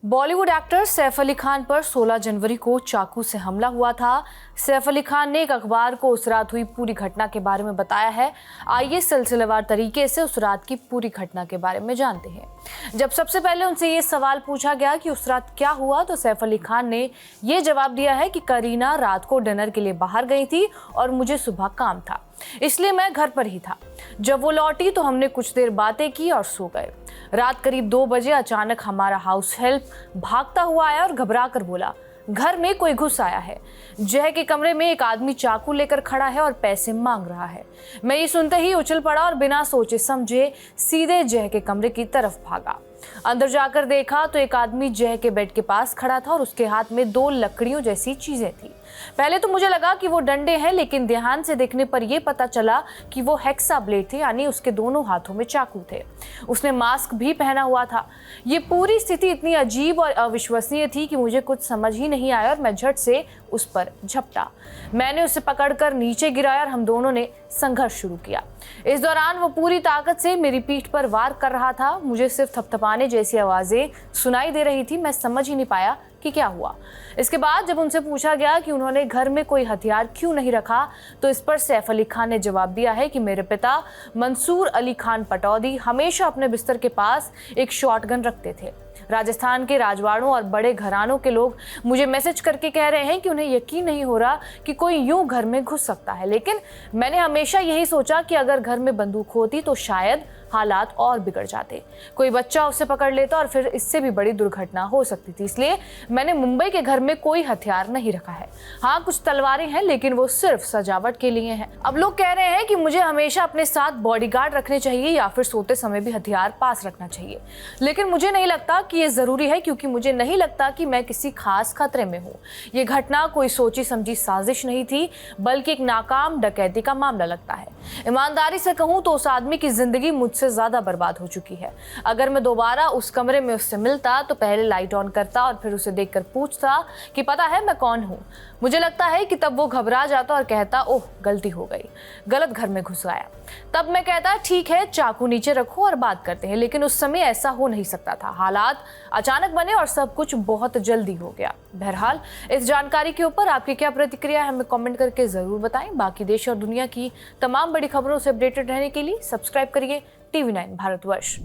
Bollywood actor Saif Ali Khan पर 16 जनवरी को चाकू से हमला हुआ था। सैफ अली खान ने एक अखबार को उस रात हुई पूरी घटना के बारे में बताया है। आइए सिलसिलेवार तरीके से उस रात की पूरी घटना के बारे में जानते हैं। जब सबसे पहले उनसे ये सवाल पूछा गया कि उस रात क्या हुआ, तो सैफ अली खान ने ये जवाब दिया है कि करीना रात को डिनर के लिए बाहर गई थी और मुझे सुबह काम था, इसलिए मैं घर पर ही था। जब वो लौटी तो हमने कुछ देर बातें की और सो गए। रात करीब 2 बजे अचानक हमारा हाउस हेल्प भागता हुआ आया और घबरा कर बोला, घर में कोई घुस आया है। जय के कमरे में एक आदमी चाकू लेकर खड़ा है और पैसे मांग रहा है। मैं ये सुनते ही उछल पड़ा और बिना सोचे समझे सीधे जय के कमरे की तरफ भागा। अंदर जाकर देखा तो एक आदमी जय के बेड के पास खड़ा था और उसके हाथ में 2 लकड़ियों जैसी चीजें थी। पहले तो मुझे लगा कि वो डंडे हैं, लेकिन ध्यान से देखने पर यह पता चला कि वो हेक्सा ब्लेड थे, यानी उसके दोनों हाथों में चाकू थे। उसने मास्क भी पहना हुआ था। ये पूरी स्थिति इतनी अजीब और अविश्वसनीय थी कि मुझे कुछ समझ ही नहीं आया और मैं झट से उस पर झपटा। मैंने उसे पकड़कर नीचे गिराया और हम दोनों ने संघर्ष शुरू किया। इस दौरान वो पूरी ताकत से मेरी पीठ पर वार कर रहा था। मुझे सिर्फ थपथपाने जैसी आवाजें सुनाई दे रही थी। मैं समझ ही नहीं पाया कि क्या हुआ। इसके बाद जब उनसे पूछा गया कि उन्होंने घर में कोई हथियार क्यों नहीं रखा, तो इस पर सैफ अली खान ने जवाब दिया है कि मेरे पिता मंसूर अली खान पटौदी हमेशा अपने बिस्तर के पास एक शॉटगन रखते थे। राजस्थान के राजवाड़ों और बड़े घरानों के लोग मुझे मैसेज करके कह रहे हैं कि उन्हें यकीन नहीं हो रहा कि कोई यूं घर में घुस सकता है, लेकिन मैंने हमेशा यही सोचा कि अगर घर में बंदूक होती तो शायद हालात और बिगड़ जाते, कोई बच्चा उसे पकड़ लेता और फिर इससे भी बड़ी दुर्घटना हो सकती थी। इसलिए मैंने मुंबई के घर में कोई हथियार नहीं रखा है। हाँ, कुछ तलवारें हैं, लेकिन वो सिर्फ सजावट के लिए हैं। अब लोग कह रहे हैं कि मुझे हमेशा अपने साथ बॉडीगार्ड रखने चाहिए या फिर सोते समय भी हथियार पास रखना चाहिए, लेकिन मुझे नहीं लगता कि ये जरूरी है, क्योंकि मुझे नहीं लगता कि मैं किसी खास खतरे में हूँ। ये घटना कोई सोची समझी साजिश नहीं थी, बल्कि एक नाकाम डकैती का मामला लगता है। ईमानदारी से कहूँ तो उस आदमी की जिंदगी मुझसे ज्यादा बर्बाद हो चुकी है। अगर मैं दोबारा उस कमरे में उससे मिलता तो पहले लाइट ऑन करता और फिर उसे देखकर पूछता कि पता है मैं कौन हूँ। मुझे लगता है कि तब वो घबरा जाता और कहता, ओह गलती हो गई, गलत घर में घुस आया। तब मैं कहता, ठीक है चाकू नीचे रखो और बात करते हैं। लेकिन उस समय ऐसा हो नहीं सकता था। हालात अचानक बने और सब कुछ बहुत जल्दी हो गया। बहरहाल इस जानकारी के ऊपर आपकी क्या प्रतिक्रिया है, हमें कमेंट करके जरूर बताएं। बाकी देश और दुनिया की तमाम बड़ी खबरों से अपडेटेड रहने के लिए सब्सक्राइब करिए TV9 भारतवर्ष।